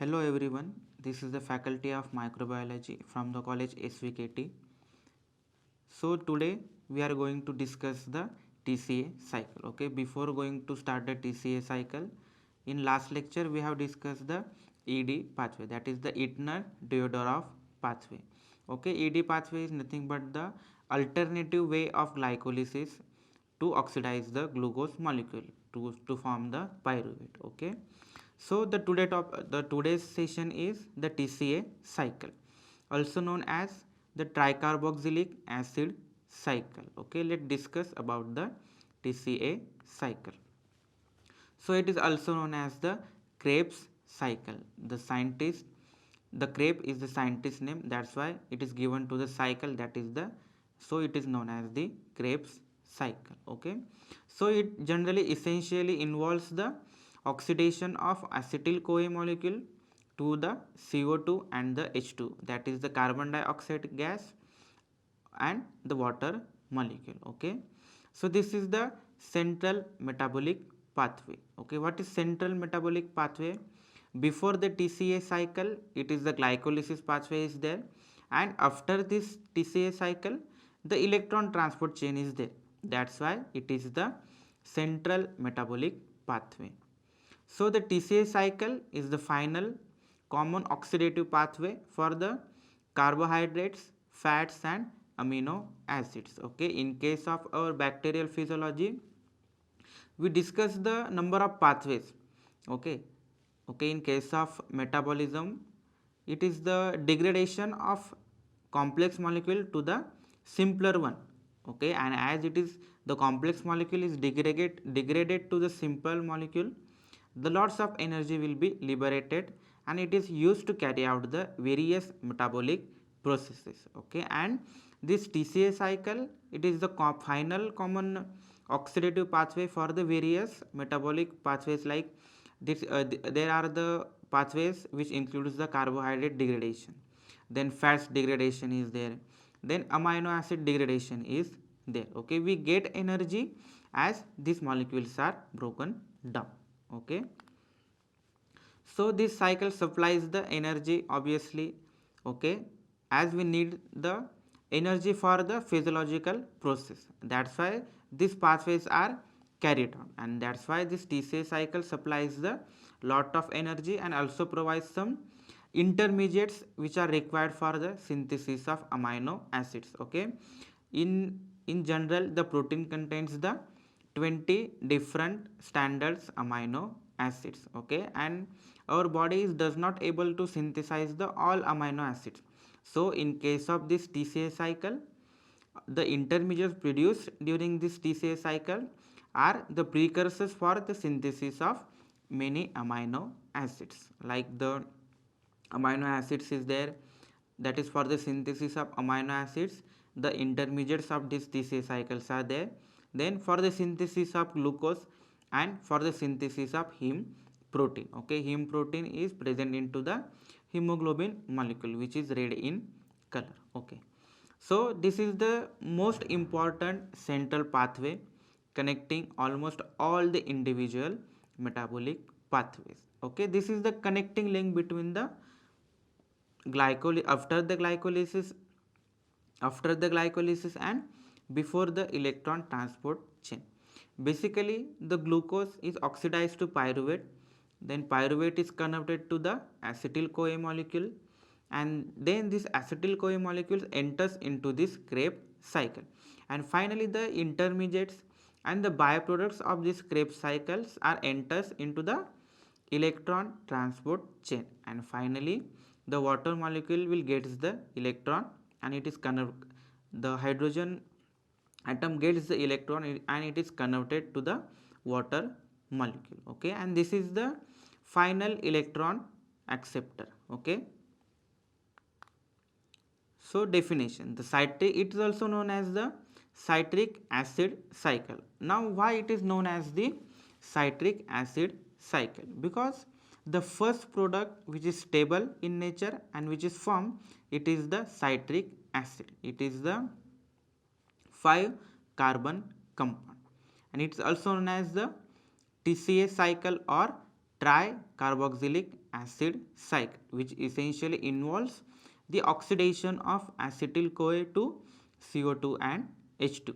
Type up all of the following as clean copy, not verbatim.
Hello everyone, this is the Faculty of Microbiology from the college SVKT. So today we are going to discuss the TCA cycle. Okay, before going to start the TCA cycle, in last lecture we have discussed the ED pathway, that is the Ettner-Diodarov pathway. Okay, ED pathway is nothing but the alternative way of glycolysis to oxidize the glucose molecule to form the pyruvate. Okay, so the today's session is the TCA cycle, also known as the tricarboxylic acid cycle. Okay, let's discuss about the TCA cycle. So it is also known as the Krebs cycle. The Krebs is the scientist name, that's why it is given to the cycle, that is the, so it is known as the Krebs cycle. Okay, so it generally essentially involves the oxidation of acetyl CoA molecule to the CO2 and the H2, that is the carbon dioxide gas and the water molecule. Okay, so this is the central metabolic pathway. Okay, what is central metabolic pathway? Before the TCA cycle, it is the glycolysis pathway is there, and after this TCA cycle, the electron transport chain is there. That's why it is the central metabolic pathway. So the TCA cycle is the final common oxidative pathway for the carbohydrates, fats and amino acids. Okay, in case of our bacterial physiology, we discuss the number of pathways. Okay, in case of metabolism, it is the degradation of complex molecule to the simpler one. Okay, and as it is the complex molecule is degraded to the simple molecule, the lots of energy will be liberated and it is used to carry out the various metabolic processes. Okay, and this TCA cycle, it is the final common oxidative pathway for the various metabolic pathways, like this, there are the pathways which includes the carbohydrate degradation, then fats degradation is there, then amino acid degradation is there. Okay, we get energy as these molecules are broken down. Okay, so this cycle supplies the energy obviously. Okay, as we need the energy for the physiological process, that's why these pathways are carried on, and that's why this TCA cycle supplies the lot of energy and also provides some intermediates which are required for the synthesis of amino acids. Okay, in general the protein contains the 20 different standards amino acids. Okay, and our body does not able to synthesize the all amino acids. So in case of this TCA cycle, the intermediates produced during this TCA cycle are the precursors for the synthesis of many amino acids, like the amino acids is there, that is for the synthesis of amino acids. The intermediates of this TCA cycles are there, then for the synthesis of glucose and for the synthesis of heme protein. Okay, heme protein is present into the hemoglobin molecule which is red in color. Okay, so this is the most important central pathway connecting almost all the individual metabolic pathways. Okay, this is the connecting link between the after the glycolysis and before the electron transport chain. Basically the glucose is oxidized to pyruvate, then pyruvate is converted to the acetyl CoA molecule, and then this acetyl CoA molecule enters into this Krebs cycle, and finally the intermediates and the byproducts of this Krebs cycles are enters into the electron transport chain, and finally the water molecule will gets the electron and it is the hydrogen atom gets the electron and it is converted to the water molecule. Okay, and this is the final electron acceptor. Okay, so definition, the citric, it is also known as the citric acid cycle. Now why it is known as the citric acid cycle? Because the first product which is stable in nature and which is formed, it is the citric acid. It is the 5 carbon compound, and it is also known as the TCA cycle or tricarboxylic acid cycle, which essentially involves the oxidation of acetyl-CoA to CO2 and H2O.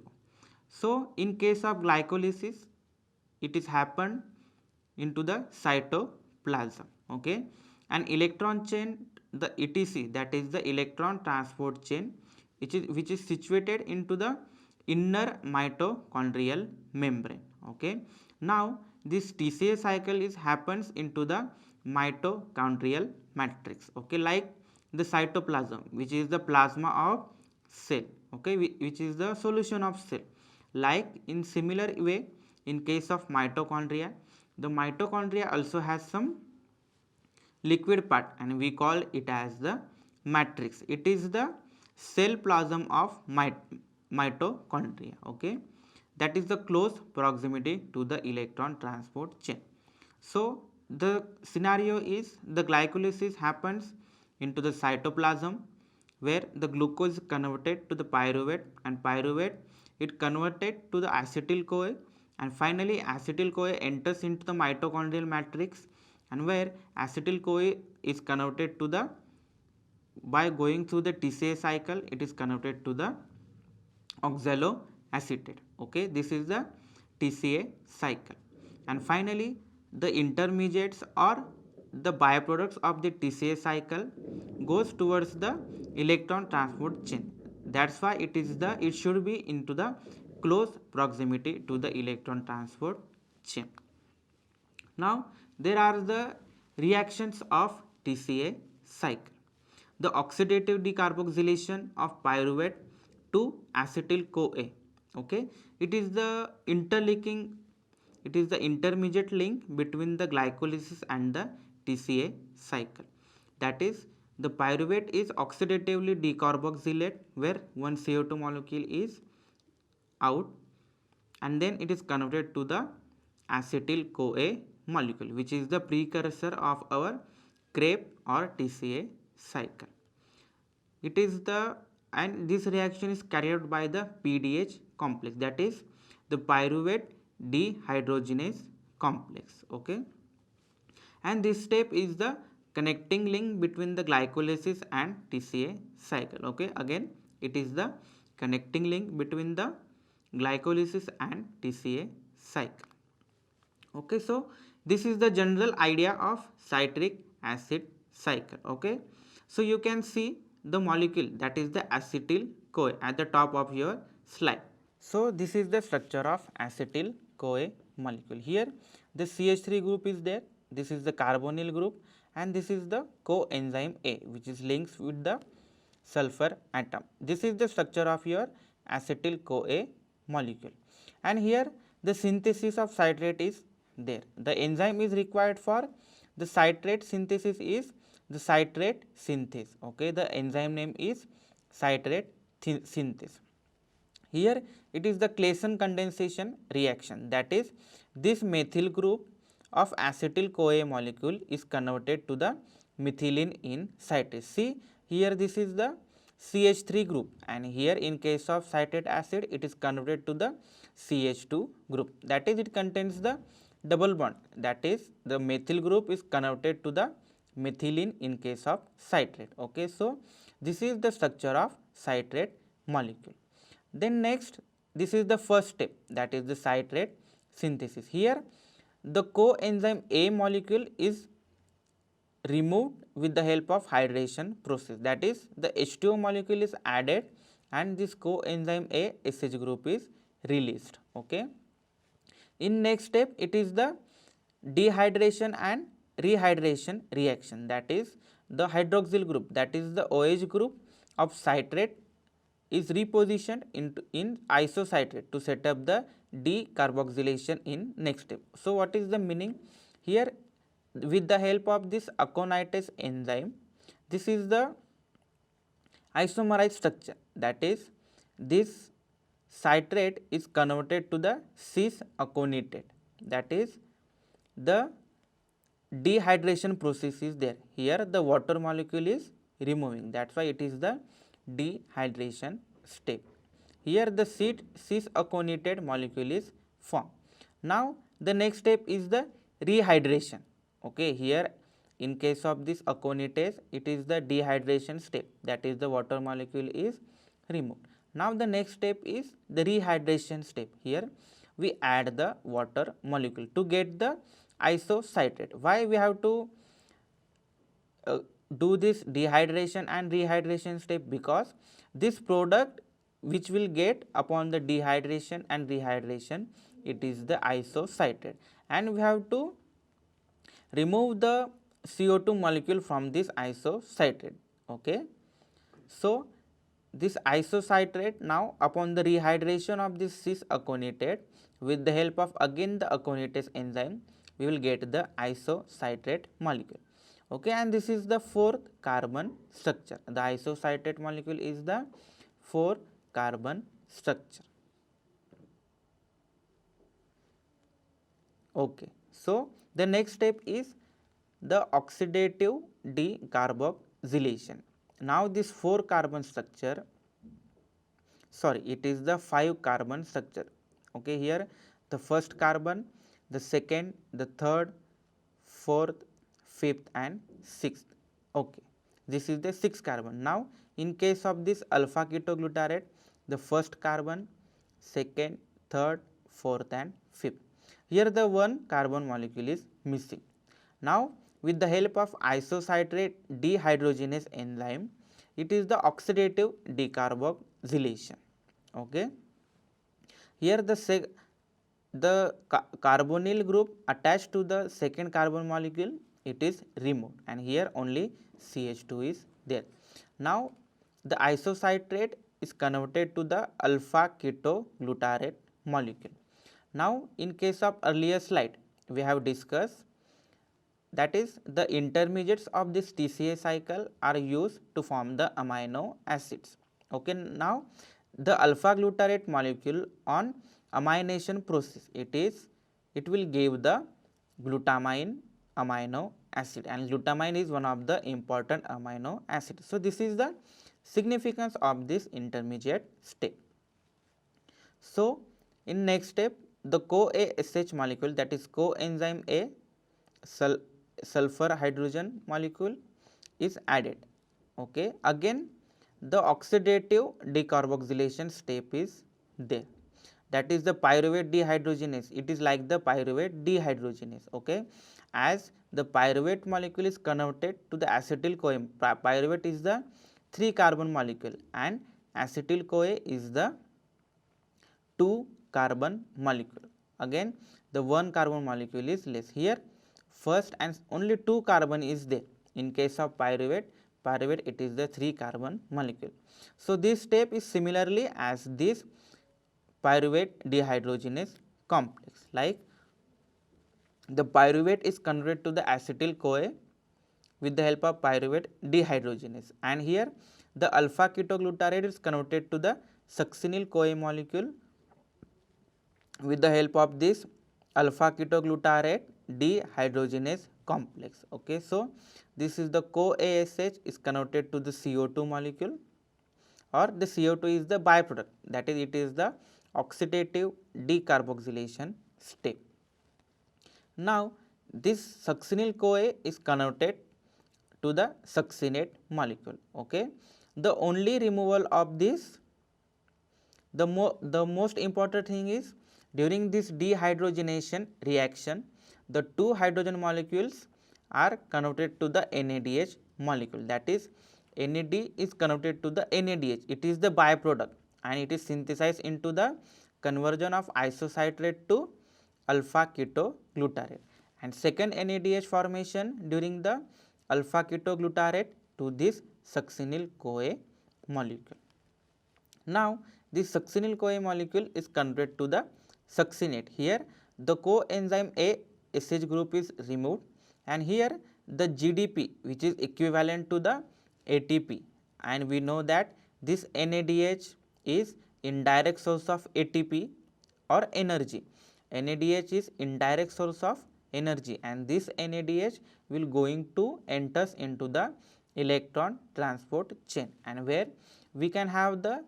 So, in case of glycolysis, it is happened into the cytoplasm. Okay, an electron chain, the ETC, that is the electron transport chain, which is situated into the inner mitochondrial membrane. Okay, now this TCA cycle is happens into the mitochondrial matrix. Okay, like the cytoplasm, which is the plasma of cell. Okay, which is the solution of cell. Like in similar way, in case of mitochondria, the mitochondria also has some liquid part and we call it as the matrix. It is the cell plasm of mitochondria. Okay, that is the close proximity to the electron transport chain. So the scenario is the glycolysis happens into the cytoplasm, where the glucose is converted to the pyruvate, and pyruvate it converted to the acetyl-CoA, and finally acetyl-CoA enters into the mitochondrial matrix, and where acetyl-CoA is converted to the, by going through the TCA cycle, it is converted to the oxaloacetate. Okay, this is the TCA cycle, and finally the intermediates or the byproducts of the TCA cycle goes towards the electron transport chain. That's why it should be into the close proximity to the electron transport chain. Now there are the reactions of TCA cycle. The oxidative decarboxylation of pyruvate to acetyl-CoA. Okay, it is the intermediate link between the glycolysis and the TCA cycle. That is, the pyruvate is oxidatively decarboxylate, where one CO2 molecule is out, and then it is converted to the acetyl-CoA molecule, which is the precursor of our Krebs or TCA cycle. It is the, and this reaction is carried out by the PDH complex, that is the pyruvate dehydrogenase complex. Okay, and this step is the connecting link between the glycolysis and TCA cycle. Okay, again it is the connecting link between the glycolysis and TCA cycle. Okay, so this is the general idea of citric acid cycle. Okay, so you can see the molecule, that is the acetyl-CoA, at the top of your slide. So this is the structure of acetyl-CoA molecule. Here the CH3 group is there, this is the carbonyl group, and this is the coenzyme A, which is links with the sulfur atom. This is the structure of your acetyl-CoA molecule, and here the synthesis of citrate is there. The enzyme is required for the citrate synthesis is the citrate synthase. Okay, the enzyme name is citrate synthase. Here it is the Claisen condensation reaction, that is this methyl group of acetyl-CoA molecule is converted to the methylene in citrate. See here, this is the CH3 group, and here in case of citric acid it is converted to the CH2 group, that is it contains the double bond, that is the methyl group is converted to the methylene in case of citrate. Okay, so this is the structure of citrate molecule. Then next, this is the first step, that is the citrate synthesis. Here the coenzyme A molecule is removed with the help of hydration process, that is the H2O molecule is added and this coenzyme A SH group is released. Okay, in next step it is the dehydration and rehydration reaction, that is the hydroxyl group, that is the OH group of citrate is repositioned in isocitrate to set up the decarboxylation in next step. So what is the meaning here? With the help of this aconitase enzyme, this is the isomerized structure, that is this citrate is converted to the cis aconitate, that is the dehydration process is there. Here the water molecule is removing, that is why it is the dehydration step. Here the cis aconitate molecule is formed. Now the next step is the rehydration. Okay, here in case of this aconitase, it is the dehydration step, that is the water molecule is removed. Now the next step is the rehydration step. Here we add the water molecule to get the isocitrate. Why we have to do this dehydration and rehydration step? Because this product which will get upon the dehydration and rehydration, it is the isocitrate, and we have to remove the CO2 molecule from this isocitrate. Okay. So, this isocitrate, now upon the rehydration of this cis aconitate, with the help of again the aconitase enzyme, we will get the isocitrate molecule. Okay, and this is the 4th carbon structure. The isocitrate molecule is the 4 carbon structure. Okay. So, the next step is the oxidative decarboxylation. Now, this 4 carbon structure, sorry, it is the 5 carbon structure. Okay, here the first carbon, the second, the third, fourth, fifth and sixth. Okay, this is the 6 carbon. Now, in case of this alpha ketoglutarate, the first carbon, second, third, fourth and fifth. Here the 1 carbon molecule is missing. Now, with the help of isocitrate dehydrogenase enzyme, it is the oxidative decarboxylation. Okay. Here the carbonyl group attached to the second carbon molecule, it is removed, and here only CH2 is there. Now, the isocitrate is converted to the alpha ketoglutarate molecule. Now, in case of earlier slide, we have discussed, that is the intermediates of this TCA cycle are used to form the amino acids. Okay. Now, the alpha glutarate molecule on amination process, it will give the glutamine amino acid, and glutamine is one of the important amino acid. So, this is the significance of this intermediate step. So, in next step, the CoA-SH molecule, that is coenzyme A sulfur hydrogen molecule is added. Okay. Again the oxidative decarboxylation step is there, that is the pyruvate dehydrogenase. It is like the pyruvate dehydrogenase. Okay. As the pyruvate molecule is converted to the acetyl CoA, pyruvate is the 3 carbon molecule and acetyl CoA is the 2 carbon molecule. Again the 1 carbon molecule is less. Here first and only 2 carbon is there. In case of pyruvate it is the 3 carbon molecule. So, this step is similarly as this pyruvate dehydrogenase complex, like the pyruvate is converted to the acetyl CoA with the help of pyruvate dehydrogenase, and here the alpha ketoglutarate is converted to the succinyl CoA molecule with the help of this alpha ketoglutarate dehydrogenase complex. Okay. So, this is the CoASH is converted to the CO2 molecule, or the CO2 is the byproduct, that is it is the oxidative decarboxylation step. Now, this succinyl CoA is converted to the succinate molecule. Okay. The only removal of this, the most important thing is, during this dehydrogenation reaction, the 2 hydrogen molecules are converted to the NADH molecule, that is NAD is converted to the NADH, it is the byproduct, and it is synthesized into the conversion of isocitrate to alpha ketoglutarate, and second NADH formation during the alpha ketoglutarate to this succinyl CoA molecule. Now, this succinyl CoA molecule is converted to the succinate. Here the coenzyme A SH group is removed, and here the GDP, which is equivalent to the ATP, and we know that this NADH is indirect source of ATP or energy. NADH is indirect source of energy, and this NADH will going to enters into the electron transport chain, and where we can have the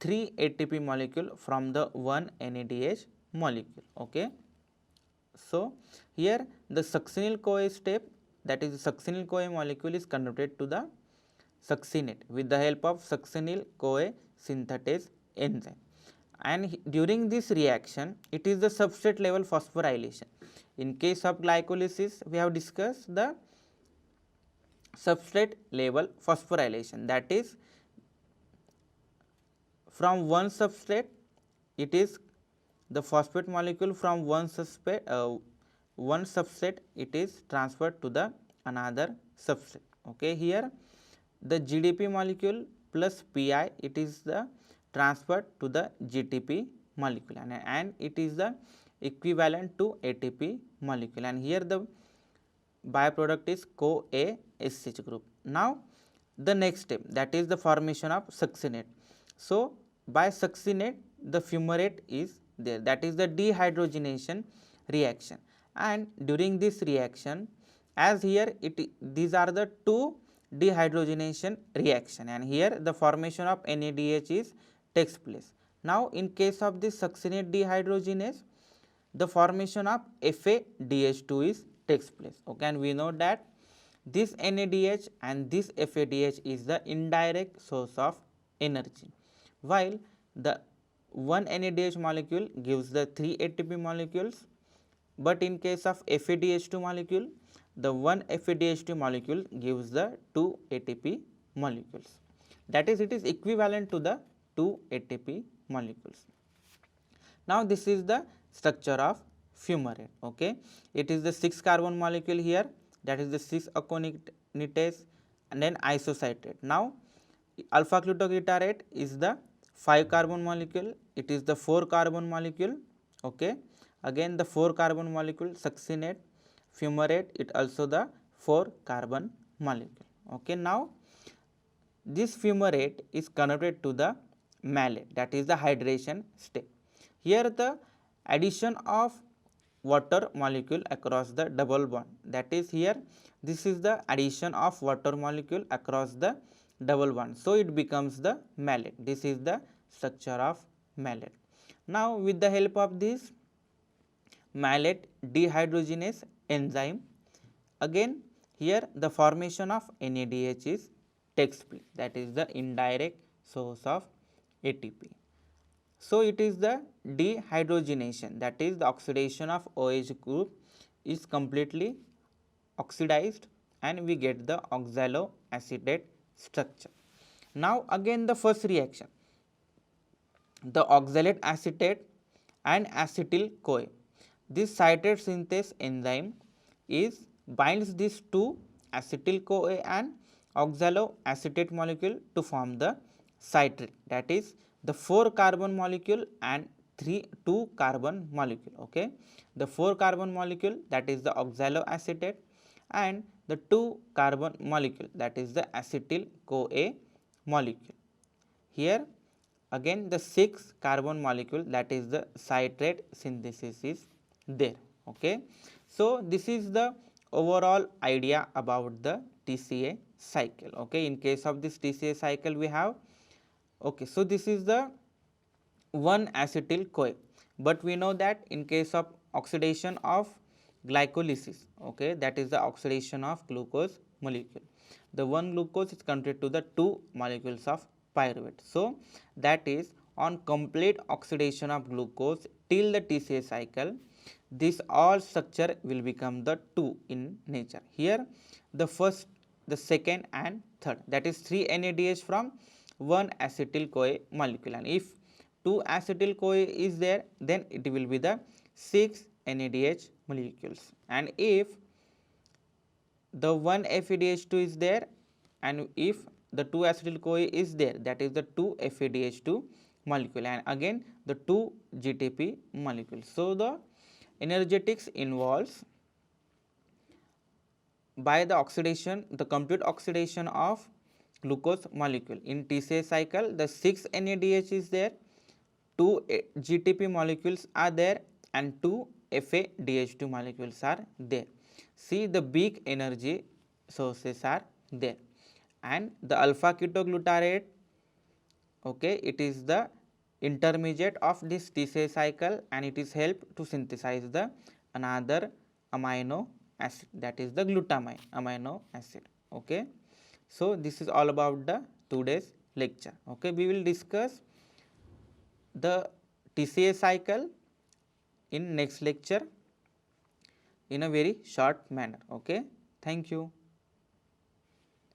3 ATP molecule from the 1 NADH molecule. Okay. So here the succinyl CoA step, that is the succinyl CoA molecule is converted to the succinate with the help of succinyl CoA synthetase enzyme, and during this reaction it is the substrate level phosphorylation. In case of glycolysis we have discussed the substrate level phosphorylation, that is from one substrate it is the phosphate molecule from one substrate it is transferred to the another substrate. Okay, here the GDP molecule plus pi it is the transferred to the GTP molecule, and it is the equivalent to ATP molecule, and here the byproduct is CoA SH group. Now the next step, that is the formation of succinate. So by succinate the fumarate is there, that is the dehydrogenation reaction, and during this reaction, as here these are the two dehydrogenation reaction, and here the formation of NADH is takes place. Now in case of this succinate dehydrogenase, the formation of FADH2 is takes place. Okay, and we know that this NADH and this FADH is the indirect source of energy, while the one NADH molecule gives the 3 ATP molecules, but in case of FADH2 molecule, the one FADH2 molecule gives the 2 ATP molecules, that is it is equivalent to the 2 ATP molecules. Now this is the structure of fumarate. Okay, it is the 6 carbon molecule here, that is the 6 aconitase and then isocitrate. Now alpha ketoglutarate is the 5 carbon molecule, it is the 4 carbon molecule. Okay, again the 4 carbon molecule succinate, fumarate, it also the 4 carbon molecule. Okay, now this fumarate is converted to the malate, that is the hydration step. Here the addition of water molecule across the double bond, that is here this is the addition of water molecule across the double bond, so it becomes the malate. This is the structure of malate. Now with the help of this malate dehydrogenase enzyme, again here the formation of NADH is takes place, that is the indirect source of ATP. So it is the dehydrogenation, that is the oxidation of OH group is completely oxidized and we get the oxaloacetate structure. Now again the first reaction, the oxalate acetate and acetyl CoA, this citrate synthase enzyme is binds these two acetyl CoA and oxaloacetate molecule to form the citrate, that is the 4 carbon molecule and 2 carbon molecule. Okay, the 4 carbon molecule, that is the oxaloacetate, and the 2 carbon molecule, that is the acetyl CoA molecule. Here again the 6 carbon molecule, that is the citrate synthesis is there. Okay, so this is the overall idea about the TCA cycle. Okay, in case of this TCA cycle we have, okay, so this is the 1 acetyl CoA, but we know that in case of oxidation of glycolysis, okay, that is the oxidation of glucose molecule, the 1 glucose is converted to the 2 molecules of pyruvate. So that is on complete oxidation of glucose till the TCA cycle, this all structure will become the 2 in nature. Here the first, the second and third, that is 3 NADH from 1 acetyl CoA molecule, and if 2 acetyl CoA is there, then it will be the 6 NADH molecules, and if the 1 FADH2 is there and if the 2 acetyl CoA is there, that is the 2 FADH2 molecule, and again the 2 GTP molecules. So the energetics involves by the oxidation, the complete oxidation of glucose molecule. In TCA cycle the 6 NADH is there, 2 GTP molecules are there and 2 FADH2 molecules are there. See, the big energy sources are there, and the alpha ketoglutarate, okay, it is the intermediate of this TCA cycle and it is help to synthesize the another amino acid, that is the glutamine amino acid. Okay, so this is all about the today's lecture. Okay, we will discuss the TCA cycle in next lecture in a very short manner. Okay, thank you.